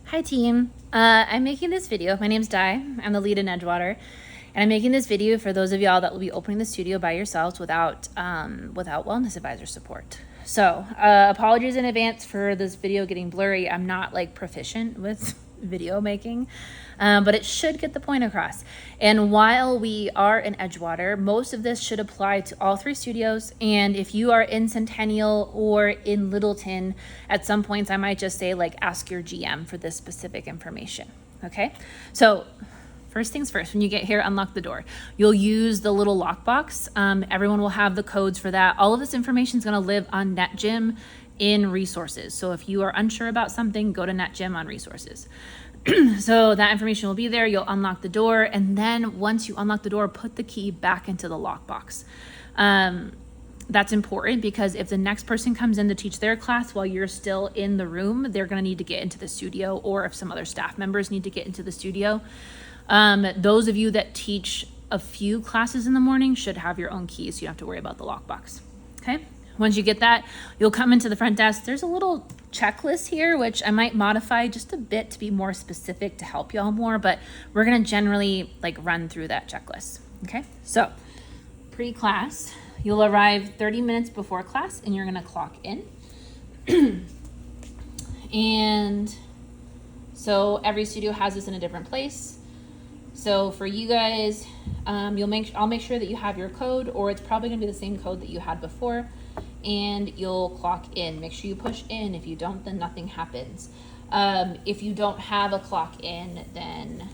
Hi team, I'm making this video. My name's Di, I'm the lead in Edgewater, and I'm making this video for those of y'all that will be opening the studio by yourselves without wellness advisor support. So apologies in advance for this video getting blurry. I'm not like proficient with video making, but it should get the point across. And while we are in Edgewater, most of this should apply to all three studios. And if you are in Centennial or in Littleton, at some points I might just say like ask your GM for this specific information. Okay, so first things first, when you get here, unlock the door. You'll use the little lockbox. Everyone will have the codes for that. All of this information is going to live on NetGym in resources. So if you are unsure about something, go to NetGym on resources. So that information will be there. You'll unlock the door. And then once you unlock the door, put the key back into the lockbox. That's important because if the next person comes in to teach their class while you're still in the room, they're going to need to get into the studio, or if some other staff members need to get into the studio. Those of you that teach a few classes in the morning should have your own keys, so you don't have to worry about the lockbox. Okay. Once you get that, you'll come into the front desk. There's a little checklist here, which I might modify just a bit to be more specific to help y'all more, but we're going to generally like run through that checklist. Okay. So pre-class, you'll arrive 30 minutes before class and you're going to clock in. And so every studio has this in a different place. So for you guys, I'll make sure that you have your code, or it's probably gonna be the same code that you had before, and you'll clock in. Make sure you push in. If you don't, then nothing happens. If you don't have a clock in, then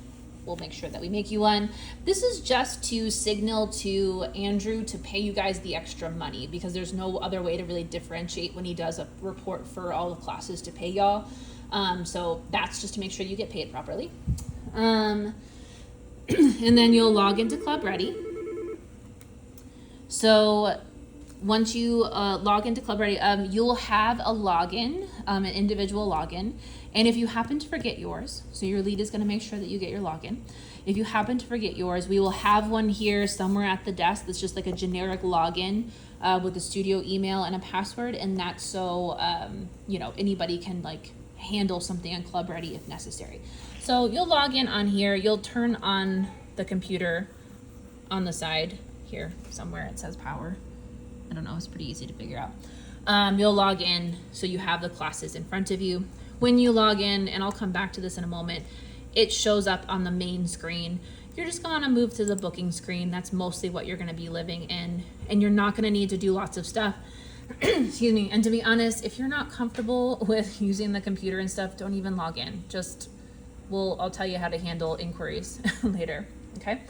we'll make sure that we make you one. This is just to signal to Andrew to pay you guys the extra money, because there's no other way to really differentiate when he does a report for all the classes to pay y'all. So that's just to make sure you get paid properly. And then you'll log into Club Ready. So once you log into Club Ready, you'll have a login, an individual login. And if you happen to forget yours, so your lead is going to make sure that you get your login. If you happen to forget yours, we will have one here somewhere at the desk that's just like a generic login with a studio email and a password. And that's so, anybody can like handle something on Club Ready if necessary. So you'll log in on here. You'll turn on the computer on the side here somewhere. It says power. I don't know. It's pretty easy to figure out. You'll log in so you have the classes in front of you. When you log in, and I'll come back to this in a moment, it shows up on the main screen. You're just going to move to the booking screen. That's mostly what you're going to be living in, and you're not going to need to do lots of stuff. Excuse me. And to be honest, if you're not comfortable with using the computer and stuff, don't even log in. I'll tell you how to handle inquiries later. Okay.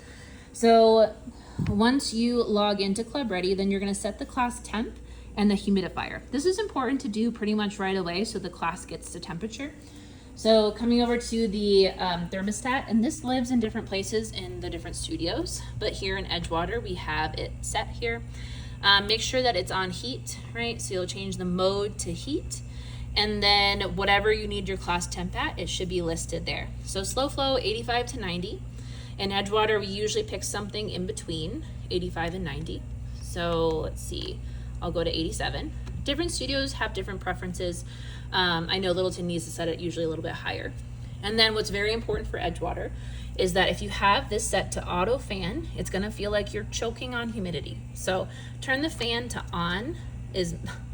So once you log into Club Ready, then you're going to set the class temp and the humidifier. This is important to do pretty much right away so the class gets to temperature. So coming over to the thermostat, and this lives in different places in the different studios, but here in Edgewater, we have it set here. Make sure that it's on heat, right? So you'll change the mode to heat, and then whatever you need your class temp at, it should be listed there. So slow flow, 85 to 90. In Edgewater, we usually pick something in between 85 and 90. So let's see, I'll go to 87. Different studios have different preferences. I know Littleton needs to set it usually a little bit higher. And then what's very important for Edgewater is that if you have this set to auto fan, it's gonna feel like you're choking on humidity. So turn the fan to on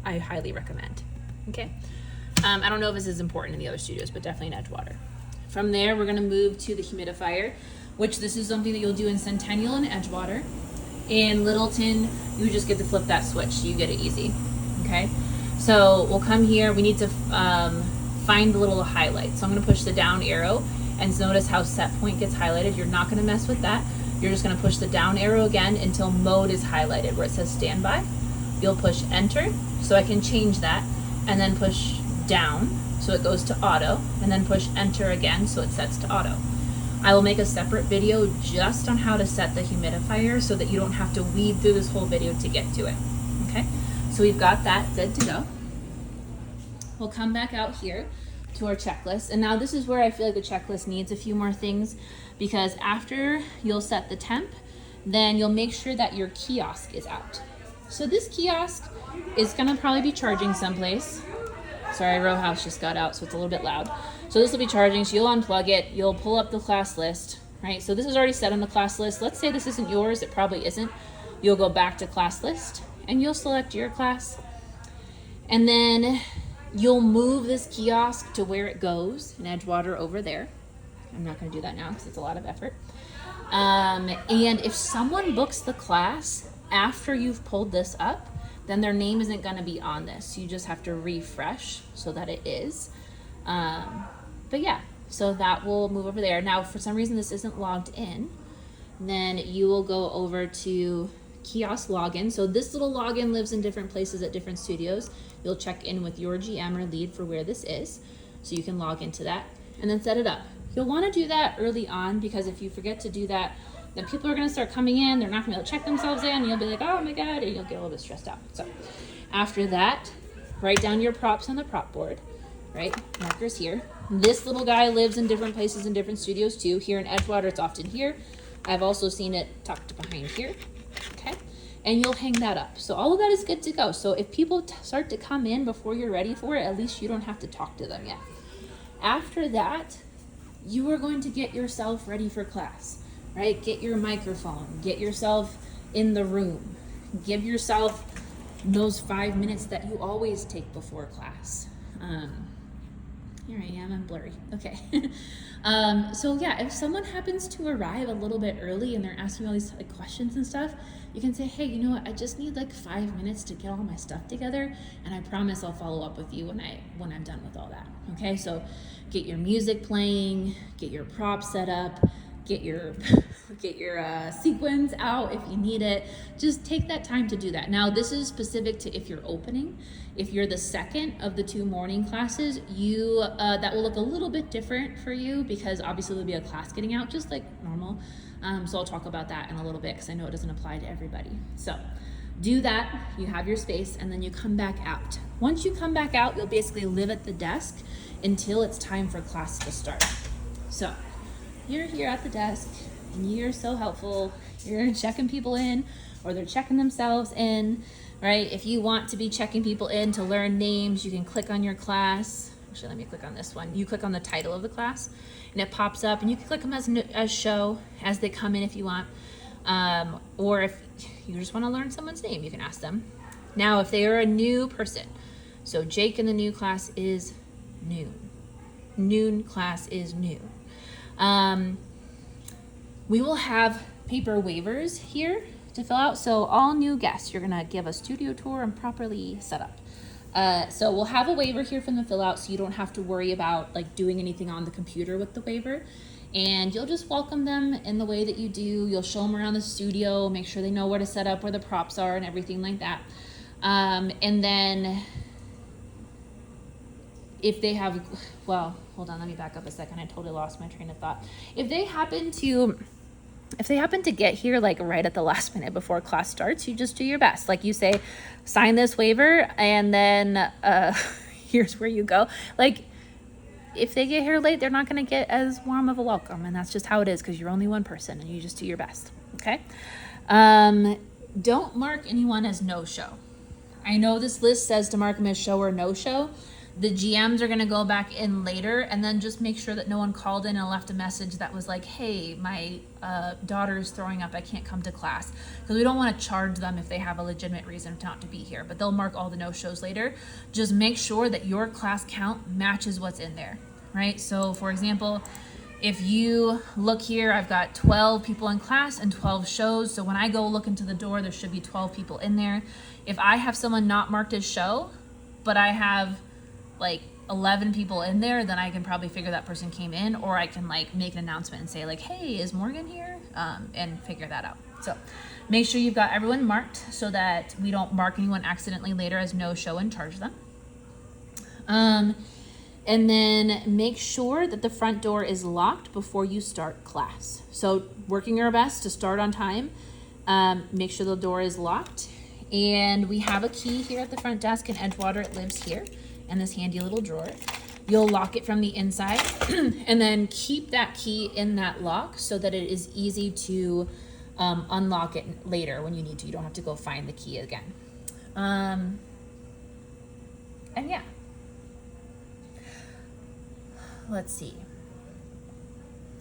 I highly recommend, okay? I don't know if this is important in the other studios, but definitely in Edgewater. From there, we're gonna move to the humidifier, which this is something that you'll do in Centennial and Edgewater. In Littleton, you just get to flip that switch, so you get it easy, okay? So we'll come here, we need to find the little highlight. So I'm gonna push the down arrow, and notice how set point gets highlighted. You're not gonna mess with that. You're just gonna push the down arrow again until mode is highlighted where it says standby. You'll push enter, so I can change that, and then push down, so it goes to auto, and then push enter again, so it sets to auto. I will make a separate video just on how to set the humidifier so that you don't have to weave through this whole video to get to it, okay? So we've got that good to go. We'll come back out here to our checklist, and now this is where I feel like the checklist needs a few more things, because after you'll set the temp, then you'll make sure that your kiosk is out. So this kiosk is gonna probably be charging someplace. Sorry, row house just got out, so it's a little bit loud. So this will be charging, so you'll unplug it, you'll pull up the class list, right? So this is already set on the class list. Let's say this isn't yours, it probably isn't. You'll go back to class list and you'll select your class. And then you'll move this kiosk to where it goes in Edgewater over there. I'm not gonna do that now because it's a lot of effort. And if someone books the class after you've pulled this up, then their name isn't gonna be on this. You just have to refresh so that it is. But yeah, so that will move over there. Now, for some reason this isn't logged in, then you will go over to kiosk login. So this little login lives in different places at different studios. You'll check in with your GM or lead for where this is, so you can log into that and then set it up. You'll want to do that early on, because if you forget to do that, then people are going to start coming in, they're not going to be able to check themselves in, and you'll be like, oh my god, and you'll get a little bit stressed out. So after that, write down your props on the prop board, right? Markers here. This little guy lives in different places in different studios too. Here in Edgewater, it's often here. I've also seen it tucked behind here, okay? And you'll hang that up. So all of that is good to go. So if people start to come in before you're ready for it, at least you don't have to talk to them yet. After that, you are going to get yourself ready for class, right? Get your microphone, get yourself in the room, give yourself those 5 minutes that you always take before class. Here I am, I'm blurry. Okay. So yeah, if someone happens to arrive a little bit early and they're asking all these like questions and stuff, you can say, hey, you know what? I just need like 5 minutes to get all my stuff together, and I promise I'll follow up with you when I'm done with all that. Okay, so get your music playing, get your props set up, get your sequence out if you need it. Just take that time to do that. Now, this is specific to if you're opening. If you're the second of the 2 morning classes, you that will look a little bit different for you, because obviously there'll be a class getting out just like normal. So I'll talk about that in a little bit, because I know it doesn't apply to everybody. So do that, you have your space, and then you come back out. Once you come back out, you'll basically live at the desk until it's time for class to start. So you're here at the desk, and you're so helpful. You're checking people in, or they're checking themselves in, right? If you want to be checking people in to learn names, you can click on your class. Actually, let me click on this one. You click on the title of the class, and it pops up, and you can click them as show as they come in if you want. Or if you just want to learn someone's name, you can ask them. Now, if they are a new person, so Jake in the new class is new. Noon class is new. We will have paper waivers here to fill out. So all new guests, you're gonna give a studio tour and properly set up. So we'll have a waiver here from the fill out, so you don't have to worry about like doing anything on the computer with the waiver. And you'll just welcome them in the way that you do. You'll show them around the studio, make sure they know where to set up, where the props are and everything like that. And then if they have, well, hold on, let me back up a second. I totally lost my train of thought. If they happen to get here like right at the last minute before class starts, you just do your best. Like you say, sign this waiver, and then here's where you go. Like if they get here late, they're not going to get as warm of a welcome, and that's just how it is, because you're only one person and you just do your best. Okay. Don't mark anyone as no-show. I know this list says to mark them as show or no-show. The GMs are going to go back in later and then just make sure that no one called in and left a message that was like, hey, my daughter's throwing up, I can't come to class. Because we don't want to charge them if they have a legitimate reason not to be here, but they'll mark all the no-shows later. Just make sure that your class count matches what's in there, right? So for example, if you look here, I've got 12 people in class and 12 shows. So when I go look into the door, there should be 12 people in there. If I have someone not marked as show, but I have like 11 people in there, then I can probably figure that person came in, or I can like make an announcement and say like, hey, is Morgan here? And figure that out. So make sure you've got everyone marked so that we don't mark anyone accidentally later as no show and charge them. And then make sure that the front door is locked before you start class. So working our best to start on time, make sure the door is locked. And we have a key here at the front desk in Edgewater. It lives here in this handy little drawer. You'll lock it from the inside and then keep that key in that lock so that it is easy to unlock it later when you need to. You don't have to go find the key again. And yeah, let's see.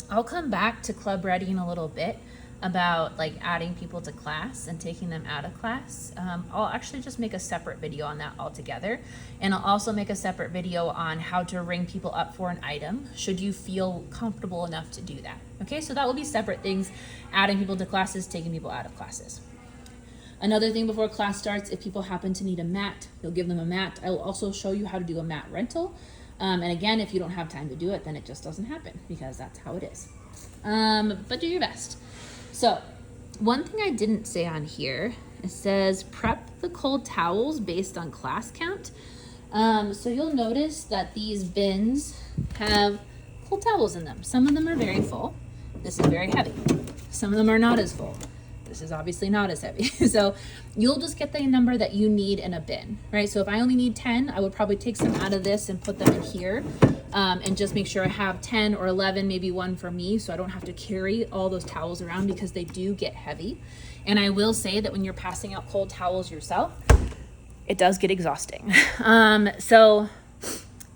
I'll come back to Club Ready in a little bit about like adding people to class and taking them out of class. I'll actually just make a separate video on that altogether. And I'll also make a separate video on how to ring people up for an item, should you feel comfortable enough to do that. Okay, so that will be separate things, adding people to classes, taking people out of classes. Another thing before class starts, if people happen to need a mat, you'll give them a mat. I will also show you how to do a mat rental. And again, if you don't have time to do it, then it just doesn't happen, because that's how it is. But do your best. So one thing I didn't say on here, it says prep the cold towels based on class count. So you'll notice that these bins have cold towels in them. Some of them are very full. This is very heavy. Some of them are not as full. This is obviously not as heavy. So you'll just get the number that you need in a bin, right? So if I only need 10, I would probably take some out of this and put them in here, and just make sure I have 10 or 11, maybe one for me, so I don't have to carry all those towels around, because they do get heavy. And I will say that when you're passing out cold towels yourself, it does get exhausting. So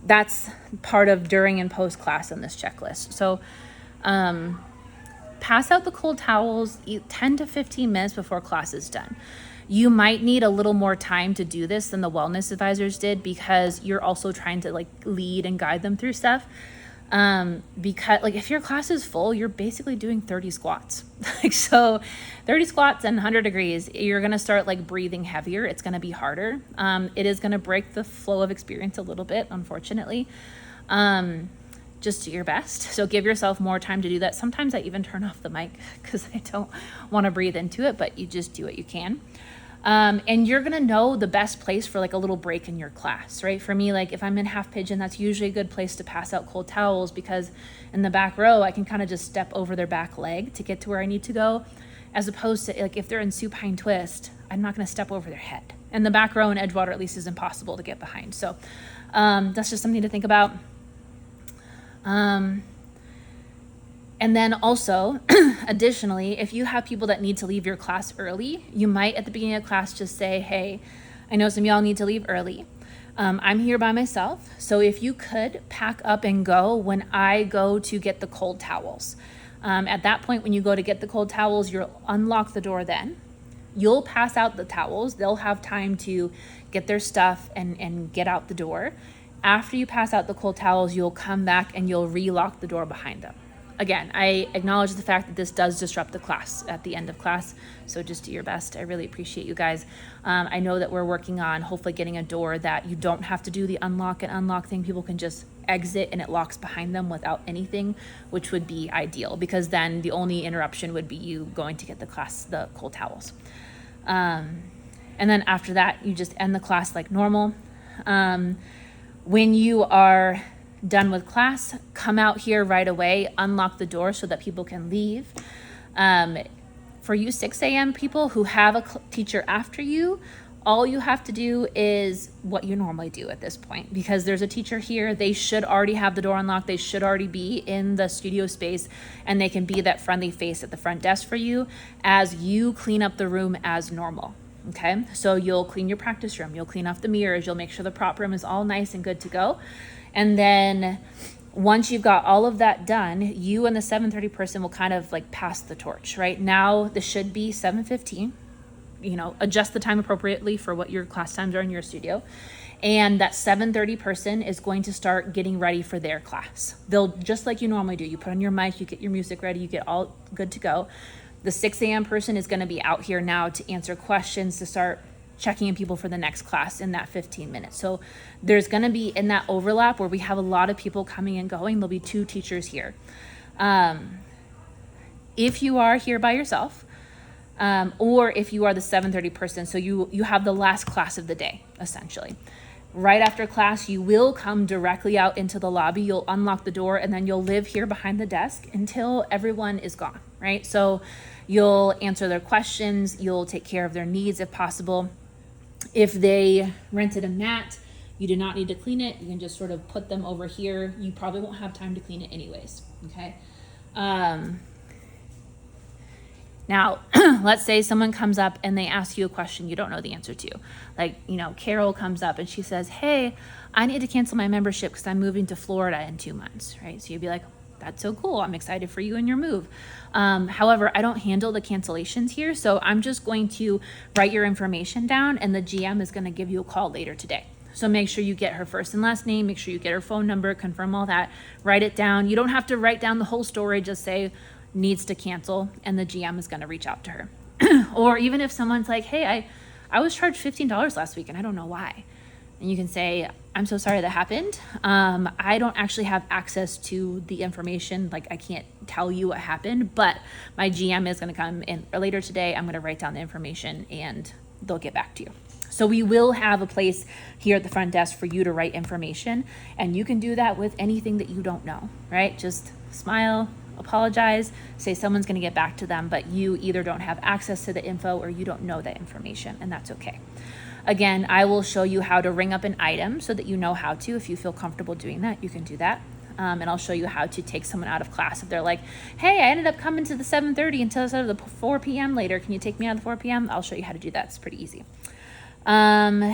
that's part of during and post class in this checklist. So pass out the cold towels 10 to 15 minutes before class is done. You might need a little more time to do this than the wellness advisors did, because you're also trying to like lead and guide them through stuff. Because like if your class is full, you're basically doing 30 squats. Like, so 30 squats and 100 degrees, you're going to start like breathing heavier. It's going to be harder. It is going to break the flow of experience a little bit, unfortunately. Just do your best. So give yourself more time to do that. Sometimes I even turn off the mic because I don't want to breathe into it, but you just do what you can. And you're going to know the best place for like a little break in your class, right? For me, like if I'm in half pigeon, that's usually a good place to pass out cold towels, because in the back row, I can kind of just step over their back leg to get to where I need to go, as opposed to like if they're in supine twist, I'm not going to step over their head. And the back row in Edgewater at least is impossible to get behind. So that's just something to think about. And then also, additionally, if you have people that need to leave your class early, you might at the beginning of class just say, hey, I know some of y'all need to leave early. I'm here by myself. So if you could pack up and go when I go to get the cold towels. At that point, when you go to get the cold towels, you'll unlock the door then. You'll pass out the towels. They'll have time to get their stuff and get out the door. After you pass out the cold towels, you'll come back and you'll relock the door behind them. Again, I acknowledge the fact that this does disrupt the class at the end of class, so just do your best. I really appreciate you guys. I know that we're working on hopefully getting a door that you don't have to do the unlock and unlock thing. People can just exit and it locks behind them without anything, which would be ideal, because then the only interruption would be you going to get the cold towels. And then after that, you just end the class like normal. When you are done with class, come out here right away, unlock the door so that people can leave. For you 6 a.m. people who have a teacher after you, all you have to do is what you normally do at this point, because there's a teacher here. They should already have the door unlocked. They should already be in the studio space, and they can be that friendly face at the front desk for you as you clean up the room as normal. Okay, so you'll clean your practice room, you'll clean off the mirrors, you'll make sure the prop room is all nice and good to go. And then once you've got all of that done, you and the 7:30 person will kind of like pass the torch. Right now, this should be 7:15. Adjust the time appropriately for what your class times are in your studio. And that 7:30 person is going to start getting ready for their class. They'll, just like you normally do, you put on your mic, you get your music ready, you get all good to go. The 6 a.m. person is going to be out here now to answer questions, to start checking in people for the next class in that 15 minutes. So there's going to be, in that overlap where we have a lot of people coming and going, there'll be 2 teachers here. If you are here by yourself, or if you are the 7:30 person, so you have the last class of the day, essentially. Right after class, you will come directly out into the lobby. You'll unlock the door, and then you'll live here behind the desk until everyone is gone, right? So you'll answer their questions. You'll take care of their needs if possible. If they rented a mat, you do not need to clean it. You can just sort of put them over here. You probably won't have time to clean it anyways, okay? Now, let's say someone comes up and they ask you a question you don't know the answer to. Like, you know, Carol comes up and she says, hey, I need to cancel my membership because I'm moving to Florida in 2 months, right? So you'd be like, that's so cool. I'm excited for you and your move. However, I don't handle the cancellations here. So I'm just going to write your information down and the GM is going to give you a call later today. So make sure you get her first and last name, make sure you get her phone number, confirm all that, write it down. You don't have to write down the whole story, just say needs to cancel and the GM is going to reach out to her. Or even if someone's like, hey, I was charged $15 last week and I don't know why. And you can say, I'm so sorry that happened. I don't actually have access to the information. Like I can't tell you what happened, but my GM is going to come in later today. I'm going to write down the information and they'll get back to you. So we will have a place here at the front desk for you to write information, and you can do that with anything that you don't know, right? Just smile, apologize, say someone's going to get back to them, but you either don't have access to the info or you don't know that information, and that's okay. Again, I will show you how to ring up an item so that you know how to. If you feel comfortable doing that, you can do that. And I'll show you how to take someone out of class. If they're like, hey, I ended up coming to the 7:30 until instead of the 4 p.m. later. Can you take me out of the 4 p.m.? I'll show you how to do that. It's pretty easy. And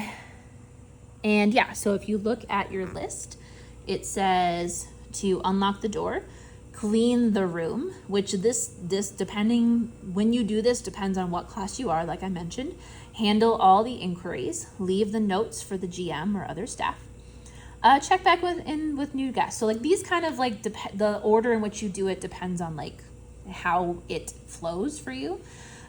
yeah, so if you look at your list, it says to unlock the door, clean the room, which this depending when you do this depends on what class you are, like I mentioned. Handle all the inquiries, leave the notes for the GM or other staff. Check back with new guests. So like these kind of like the order in which you do it depends on like how it flows for you.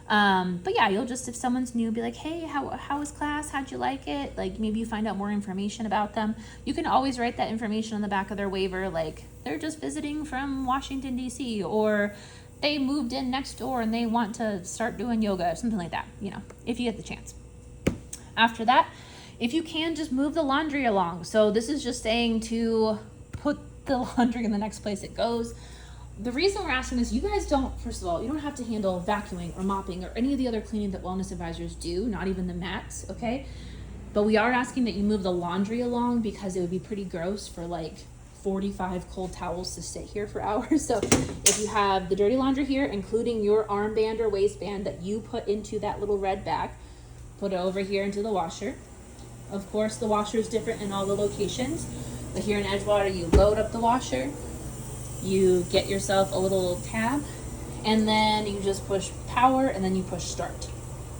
But yeah, you'll just, if someone's new, be like, hey, how was class? How'd you like it? Like maybe you find out more information about them. You can always write that information on the back of their waiver. Like they're just visiting from Washington, DC, or they moved in next door and they want to start doing yoga or something like that, you know, if you get the chance. After that, if you can, just move the laundry along. So this is just saying to put the laundry in the next place it goes. The reason we're asking this, you guys don't, first of all, you don't have to handle vacuuming or mopping or any of the other cleaning that wellness advisors do, not even the mats, okay? But we are asking that you move the laundry along because it would be pretty gross for like 45 cold towels to sit here for hours. So if you have the dirty laundry here, including your armband or waistband that you put into that little red bag, put it over here into the washer. Of course, the washer is different in all the locations, but here in Edgewater, you load up the washer, you get yourself a little tab, and then you just push power and then you push start.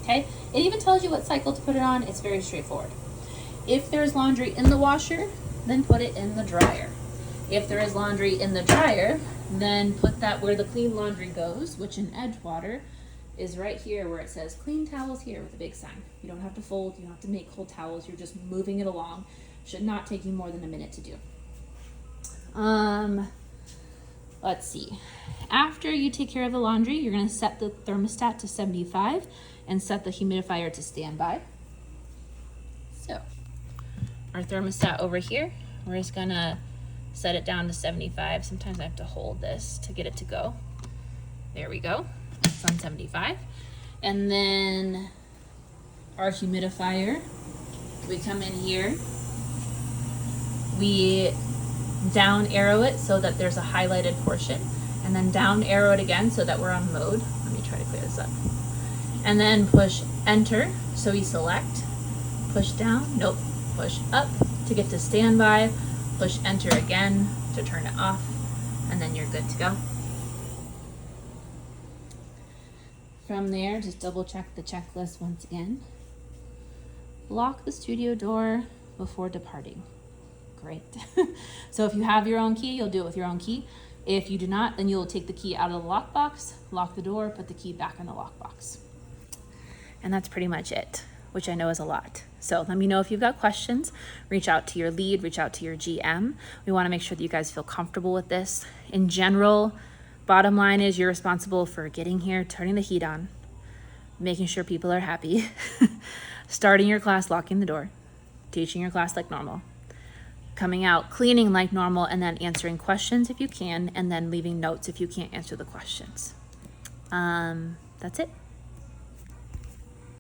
Okay? It even tells you what cycle to put it on. It's very straightforward. If there's laundry in the washer, then put it in the dryer. If there is laundry in the dryer, then put that where the clean laundry goes, which in Edgewater is right here where it says clean towels here with a big sign. You don't have to fold, you don't have to make cold towels, you're just moving it along. Should not take you more than a minute to do. Let's see. After you take care of the laundry, you're going to set the thermostat to 75 and set the humidifier to standby. So our thermostat over here, we're just going to set it down to 75. Sometimes I have to hold this to get it to go. There we go. It's on 75. And then our humidifier, we come in here, we down arrow it so that there's a highlighted portion, and then down arrow it again so that we're on mode. Let me try to clear this up. And then push enter so we select, push down, nope, push up to get to standby, push enter again to turn it off, and then you're good to go. From there, just double check the checklist once again. Lock the studio door before departing. Great. So if you have your own key, you'll do it with your own key. If you do not, then you'll take the key out of the lockbox, lock the door, put the key back in the lockbox. And that's pretty much it, which I know is a lot. So let me know if you've got questions. Reach out to your lead, reach out to your GM. We want to make sure that you guys feel comfortable with this. In general, bottom line is you're responsible for getting here, turning the heat on, making sure people are happy, starting your class, locking the door, teaching your class like normal, coming out, cleaning like normal, and then answering questions if you can, and then leaving notes if you can't answer the questions. That's it.